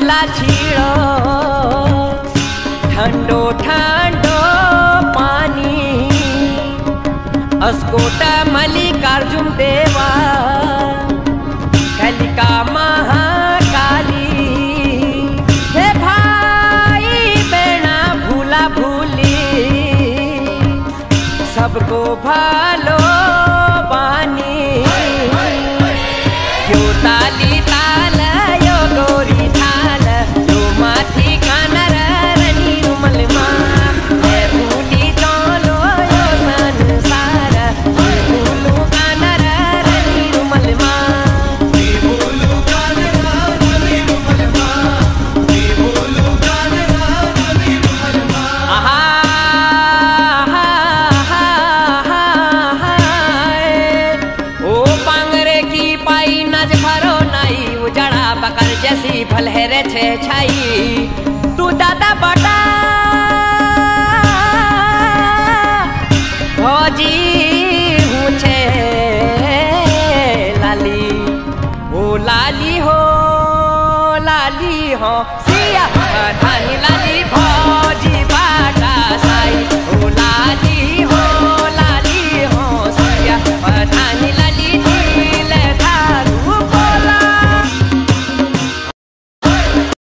माला छीड़ो ठंडो ठंडो पानी अस्कोट मल्लिकार्जुन देवा कलिका महाकाली हे भाई बेना भूला भूली सबको भालो बानी यो ताली ताल यो गोरी थाल यो माथी कानर रनी रुमल माँ है भूली चलो यो संसार भूलू कानर रनी रुमल माँ भूलू कानर रनी रुमल माँ भूलू कानर रनी रुमल माँ आहा ओ पांगरे की पाई नज भरो नाई उजड़ा बकर जैसी भलहेरे छे छाई तू दादा बटा भौजी हूँ छे लाली ओ लाली हो सिया धानी लाली भौ